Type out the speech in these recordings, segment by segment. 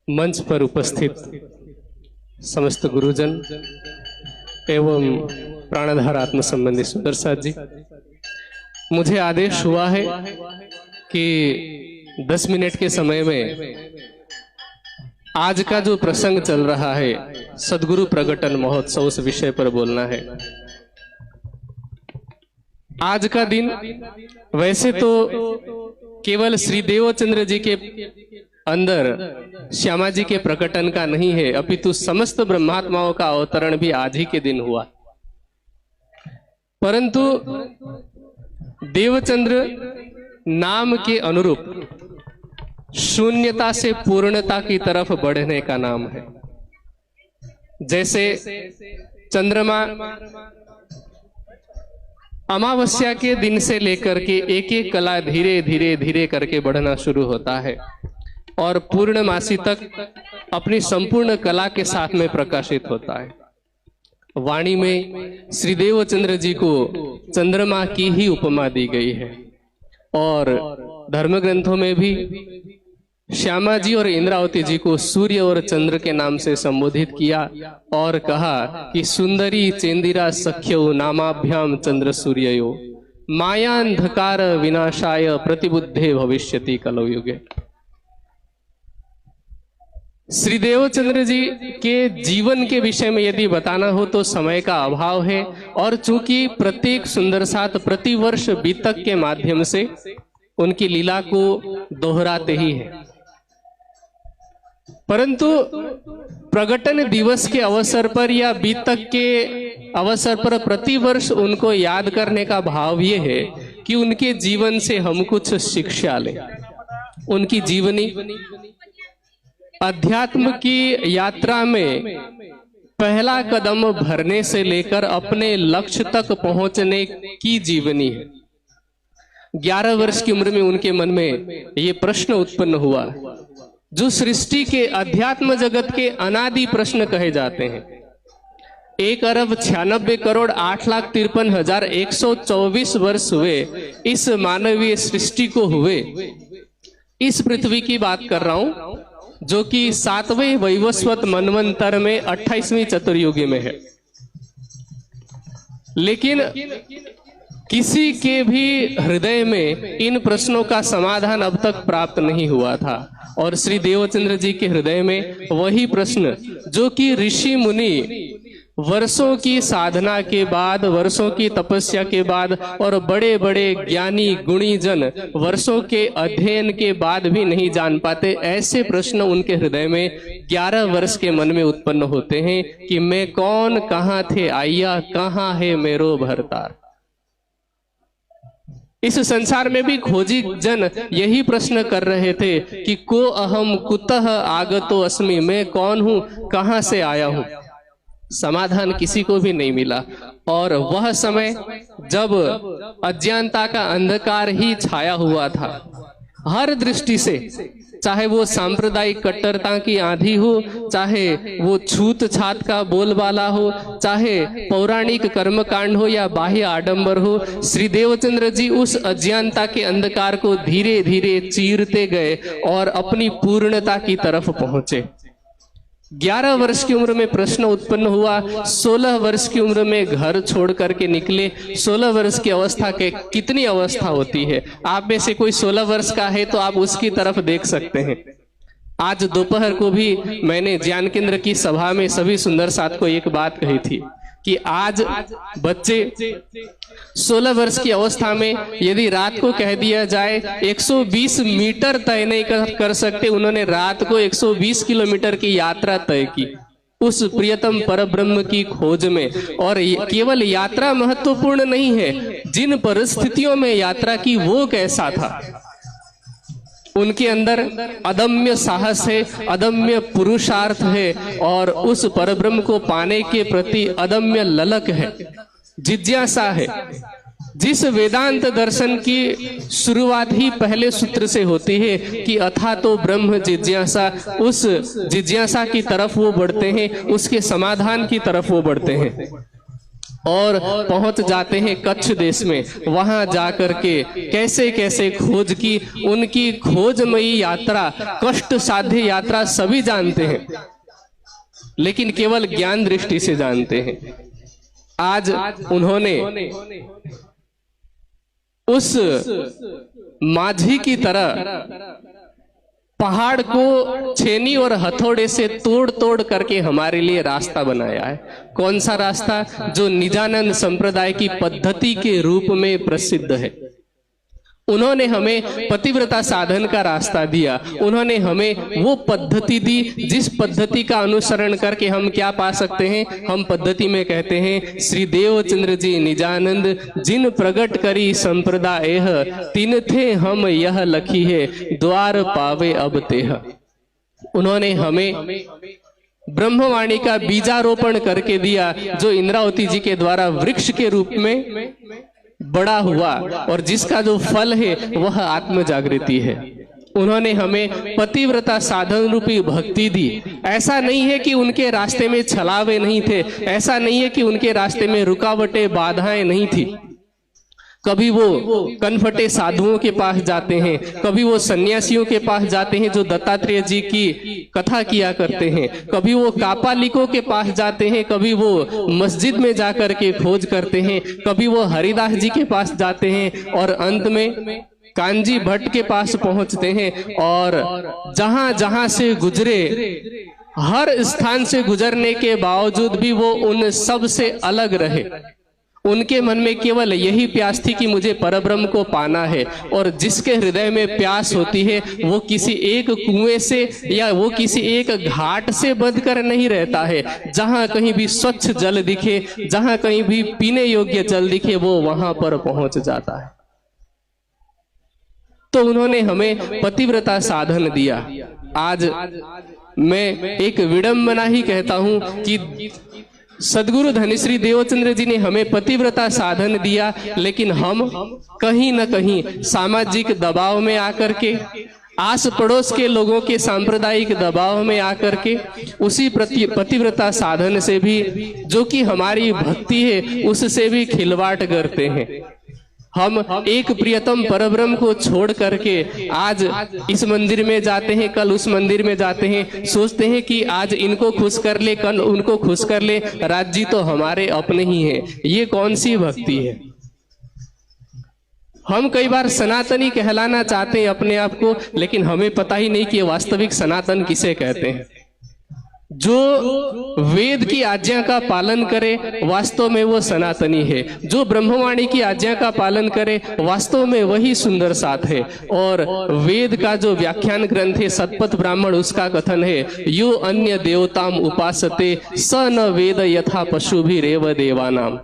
मंच पर उपस्थित समस्त गुरुजन एवं प्राणधार आत्म संबंधी सुंदर साथ जी, मुझे आदेश हुआ है कि 10 मिनट के समय में आज का जो प्रसंग चल रहा है सद्गुरु प्रगटन महोत्सव, उस विषय पर बोलना है। आज का दिन वैसे तो केवल श्री देवचंद्र जी के अंदर श्यामा जी के प्रकटन का नहीं है, अपितु समस्त ब्रह्मात्माओं का अवतरण भी आज ही के दिन हुआ। परंतु देवचंद्र नाम के अनुरूप शून्यता से पूर्णता की तरफ बढ़ने का नाम है। जैसे चंद्रमा अमावस्या के दिन से लेकर के एक एक कला धीरे धीरे धीरे करके बढ़ना शुरू होता है और पूर्णमासी तक अपनी संपूर्ण कला के साथ में प्रकाशित होता है। वाणी में श्री देवचंद्र जी को चंद्रमा की ही उपमा दी गई है और धर्म ग्रंथों में भी श्यामा जी और इंद्रावती जी को सूर्य और चंद्र के नाम से संबोधित किया और कहा कि सुंदरी चेंदिरा सख्यो नामाभ्याम चंद्र सूर्ययो मायांधकार विनाशाय प्रतिबुद्धे भविष्यति कलयुगे। श्री देवचंद्र जी के जीवन के विषय में यदि बताना हो तो समय का अभाव है और चूंकि प्रत्येक सुंदर साथ प्रतिवर्ष बीतक के माध्यम से उनकी लीला को दोहराते ही है, परंतु प्रगटन दिवस के अवसर पर या बीतक के अवसर पर प्रतिवर्ष उनको याद करने का भाव ये है कि उनके जीवन से हम कुछ शिक्षा लें। उनकी जीवनी अध्यात्म की यात्रा में पहला कदम भरने से लेकर अपने लक्ष्य तक पहुंचने की जीवनी है। 11 वर्ष की उम्र में उनके मन में ये प्रश्न उत्पन्न हुआ जो सृष्टि के अध्यात्म जगत के अनादि प्रश्न कहे जाते हैं। 1,96,08,53,124 वर्ष हुए इस मानवीय सृष्टि को हुए। इस पृथ्वी की बात कर रहा हूं जो कि 7वें वैवस्वत मनवंतर में 28वीं चतुर्युगी में है, लेकिन किसी के भी हृदय में इन प्रश्नों का समाधान अब तक प्राप्त नहीं हुआ था और श्री देवचंद्र जी के हृदय में वही प्रश्न जो कि ऋषि मुनि वर्षों की साधना के बाद, वर्षों की तपस्या के बाद और बड़े बड़े ज्ञानी गुणी जन वर्षों के अध्ययन के बाद भी नहीं जान पाते, ऐसे प्रश्न उनके हृदय में 11 वर्ष के मन में उत्पन्न होते हैं कि मैं कौन, कहाँ थे आइया, कहाँ है मेरो भरतार। इस संसार में भी खोजी जन यही प्रश्न कर रहे थे कि को अहम कुतः आगतो अस्मि, मैं कौन हूं, कहां से आया हूं। समाधान किसी को भी नहीं मिला और वह समय जब अज्ञानता का अंधकार ही छाया हुआ था हर दृष्टि से, चाहे वो सांप्रदायिक कट्टरता की आंधी हो, चाहे वो छूत छात का बोलबाला हो, चाहे पौराणिक कर्मकांड हो या बाह्य आडंबर हो, श्री देवचंद्र जी उस अज्ञानता के अंधकार को धीरे धीरे चीरते गए और अपनी पूर्णता की तरफ पहुंचे। 11 वर्ष की उम्र में प्रश्न उत्पन्न हुआ, 16 वर्ष की उम्र में घर छोड़ करके निकले। 16 वर्ष की अवस्था के कितनी अवस्था होती है, आप में से कोई 16 वर्ष का है तो आप उसकी तरफ देख सकते हैं। आज दोपहर को भी मैंने ज्ञान केंद्र की सभा में सभी सुंदर साथ को एक बात कही थी कि आज बच्चे 16 वर्ष की अवस्था में यदि रात को कह दिया जाए 120 मीटर तय नहीं कर सकते, उन्होंने रात को 120 किलोमीटर की यात्रा तय की उस प्रियतम परब्रह्म की खोज में। और केवल यात्रा महत्वपूर्ण नहीं है, जिन परिस्थितियों में यात्रा की वो कैसा था। उनके अंदर अदम्य साहस है, अदम्य पुरुषार्थ है और उस परब्रह्म को पाने के प्रति अदम्य ललक है, जिज्ञासा है। जिस वेदांत दर्शन की शुरुआत ही पहले सूत्र से होती है कि अथा तो ब्रह्म जिज्ञासा, उस जिज्ञासा की तरफ वो बढ़ते हैं, उसके समाधान की तरफ वो बढ़ते हैं। और पहुंच जाते हैं कच्छ देश में। वहां जाकर के कैसे कैसे खोज की, उनकी खोजमयी यात्रा, कष्ट साध्य यात्रा सभी जानते हैं, लेकिन केवल ज्ञान दृष्टि से जानते हैं। आज उन्होंने उस माझी की तरह पहाड़ को छेनी और हथौड़े से तोड़ तोड़ करके हमारे लिए रास्ता बनाया है। कौन सा रास्ता? जो निजानंद संप्रदाय की पद्धति के रूप में प्रसिद्ध है। उन्होंने हमें पतिव्रता साधन का रास्ता दिया, उन्होंने हमें वो पद्धति दी जिस पद्धति का अनुसरण करके हम क्या पा सकते हैं। हम पद्धति में कहते हैं, श्री देवचंद्र जी निजानंद जिन प्रगट करी संप्रदाय, तीन थे हम यह लखी है, द्वार पावे अब तेह। उन्होंने हमें ब्रह्मवाणी का बीजारोपण करके दिया, जो इंद्रावती जी के द्वारा वृक्ष के रूप में बड़ा हुआ और जिसका जो फल है वह आत्म जागृति है। उन्होंने हमें पतिव्रता साधन रूपी भक्ति दी। ऐसा नहीं है कि उनके रास्ते में छलावे नहीं थे, ऐसा नहीं है कि उनके रास्ते में रुकावटें बाधाएं नहीं थी। कभी वो कनफटे साधुओं के पास जाते हैं, कभी वो सन्यासियों के पास जाते हैं जो दत्तात्रेय जी की कथा किया करते हैं, कभी वो कापालिकों के पास जाते हैं, कभी वो मस्जिद में जाकर के खोज करते हैं, कभी वो हरिदास जी के पास जाते हैं और अंत में कांजी भट्ट के पास पहुंचते हैं। और जहां जहां से गुजरे, हर स्थान से गुजरने के बावजूद भी वो उन सब से अलग रहे। उनके मन में केवल यही प्यास थी कि मुझे परब्रह्म को पाना है। और जिसके हृदय में प्यास होती है वो किसी एक कुएं से या वो किसी एक घाट से बंध कर नहीं रहता है। जहां कहीं भी स्वच्छ जल दिखे, जहां कहीं भी पीने योग्य जल दिखे, वो वहां पर पहुंच जाता है। तो उन्होंने हमें पतिव्रता साधन दिया। आज मैं एक विडंबना ही कहता हूं कि सदगुरु धनिश्री देवचंद्र जी ने हमें पतिव्रता साधन दिया, लेकिन हम कहीं न कहीं सामाजिक दबाव में आकर के, आस पड़ोस के लोगों के सांप्रदायिक दबाव में आकर के उसी पतिव्रता साधन से भी, जो कि हमारी भक्ति है, उससे भी खिलवाड़ करते हैं। हम एक प्रियतम परब्रह्म को छोड़ करके आज इस मंदिर में जाते हैं, कल उस मंदिर में जाते हैं, सोचते हैं कि आज इनको खुश कर ले, कल उनको खुश कर ले, राज्य तो हमारे अपने ही हैं। ये कौन सी भक्ति है? हम कई बार सनातनी कहलाना चाहते हैं अपने आप को, लेकिन हमें पता ही नहीं कि वास्तविक सनातन किसे कहते हैं। जो वेद की आज्ञा का पालन करे वास्तव में वो सनातनी है। जो ब्रह्मवाणी की आज्ञा का पालन करे वास्तव में वही सुंदर साथ है। और वेद का जो व्याख्यान ग्रंथ है सतपथ ब्राह्मण, उसका कथन है, यो अन्य देवताम उपासते स न वेद यथा पशु भी रेव देवानाम।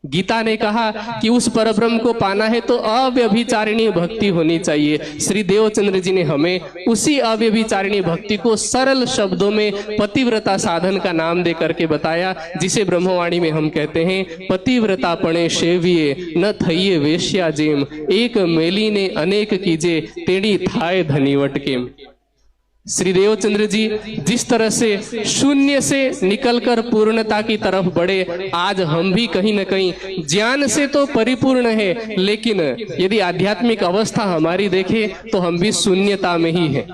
गीता ने कहा कि उस परब्रह्म को पाना है तो अव्यभिचारिणी भक्ति होनी चाहिए। श्री देवचंद्र जी ने हमें उसी अव्यभिचारिणी भक्ति को सरल शब्दों में पतिव्रता साधन का नाम दे करके बताया, जिसे ब्रह्मवाणी में हम कहते हैं, पतिव्रता पणे सेविये न थइये वेश्या जेम, एक मेली ने अनेक कीजे तेड़ी थाय धनीवट केम। श्री देवचंद्र जी जिस तरह से शून्य से निकलकर पूर्णता की तरफ बढ़े, आज हम भी कहीं न कहीं ज्ञान से तो परिपूर्ण है, लेकिन यदि आध्यात्मिक अवस्था हमारी देखें तो हम भी शून्यता में ही हैं।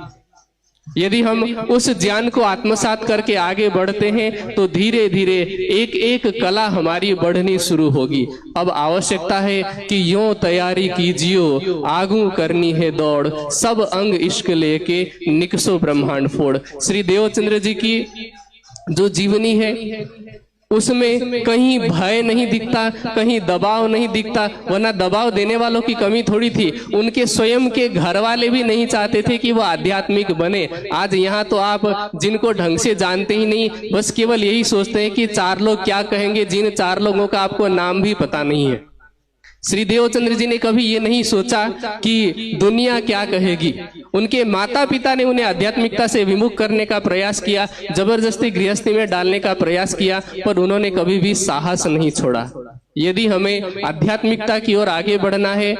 यदि हम उस ज्ञान को आत्मसात करके आगे बढ़ते हैं तो धीरे धीरे एक एक कला हमारी बढ़नी शुरू होगी। अब आवश्यकता है कि यूं तैयारी कीजियो, आगू करनी है दौड़, सब अंग इश्क लेके निकसो ब्रह्मांड फोड़। श्री देवचंद्र जी की जो जीवनी है उसमें कहीं भय नहीं दिखता, कहीं दबाव नहीं दिखता, वरना दबाव देने वालों की कमी थोड़ी थी। उनके स्वयं के घर वाले भी नहीं चाहते थे कि वो आध्यात्मिक बने। आज यहाँ तो आप जिनको ढंग से जानते ही नहीं, बस केवल यही सोचते हैं कि चार लोग क्या कहेंगे, जिन चार लोगों का आपको नाम भी पता नहीं है। श्री देवचंद्र जी ने कभी ये नहीं सोचा कि दुनिया क्या कहेगी। उनके माता पिता ने उन्हें आध्यात्मिकता से विमुख करने का प्रयास किया, जबरदस्ती गृहस्थी में डालने का प्रयास किया, पर उन्होंने कभी भी साहस नहीं छोड़ा। यदि हमें आध्यात्मिकता की ओर आगे बढ़ना है,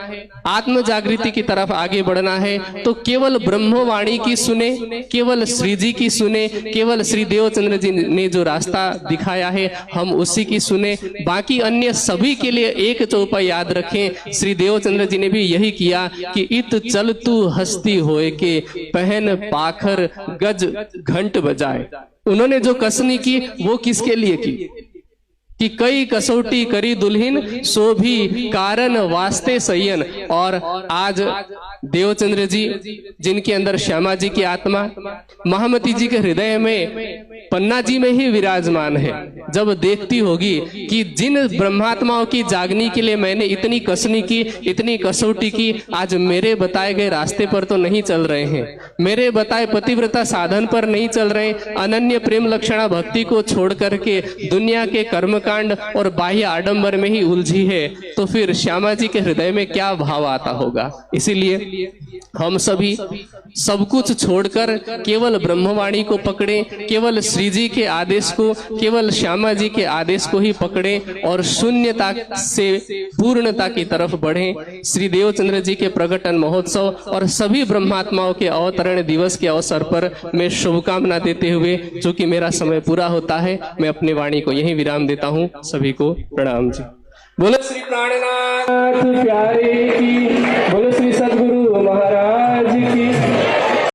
आत्म जागृति की तरफ आगे बढ़ना है, तो केवल ब्रह्मवाणी की सुने, केवल श्री जी की सुने, केवल श्री देवचंद्र जी ने जो रास्ता दिखाया है हम उसी की सुने। बाकी अन्य सभी के लिए एक चौपाई याद रखें, श्री देवचंद्र जी ने भी यही किया कि इत चल तू हस्ती होए के, पहन पाखर गज घंट बजाए। उन्होंने जो कसनी की वो किसके लिए की कि कई कसौटी करी दुल्हिन, सो भी कारण वास्ते सयन। और आज देवचंद्र जी जिनके अंदर श्यामा जी की आत्मा महामती जी के हृदय में पन्ना जी में ही विराजमान है, जब देखती होगी कि जिन ब्रह्मात्माओं की जागने के लिए मैंने इतनी कसनी की, इतनी कसौटी की, आज मेरे बताए गए रास्ते पर तो नहीं चल रहे हैं, मेरे बताए पतिव्रता साधन पर नहीं चल रहे, अनन्य प्रेम लक्षणा भक्ति को छोड़ करके दुनिया के कर्मकांड और बाह्य आडंबर में ही उलझी है, तो फिर श्यामा जी के हृदय में क्या भाव आता होगा। इसीलिए हम सभी सब कुछ छोड़कर केवल ब्रह्मवाणी को पकड़े, केवल श्री जी के आदेश को, केवल श्यामा जी के आदेश को ही पकड़े और शून्यता से पूर्णता की तरफ बढ़े। श्री देवचंद्र जी के प्रकटन महोत्सव और सभी ब्रह्मात्माओं के अवतरण दिवस के अवसर पर मैं शुभकामना देते हुए, चूंकि मेरा समय पूरा होता है, मैं अपनी वाणी को यहीं विराम देता हूँ। सभी को प्रणाम जी। बोलो श्री प्राणनाथ प्यारे की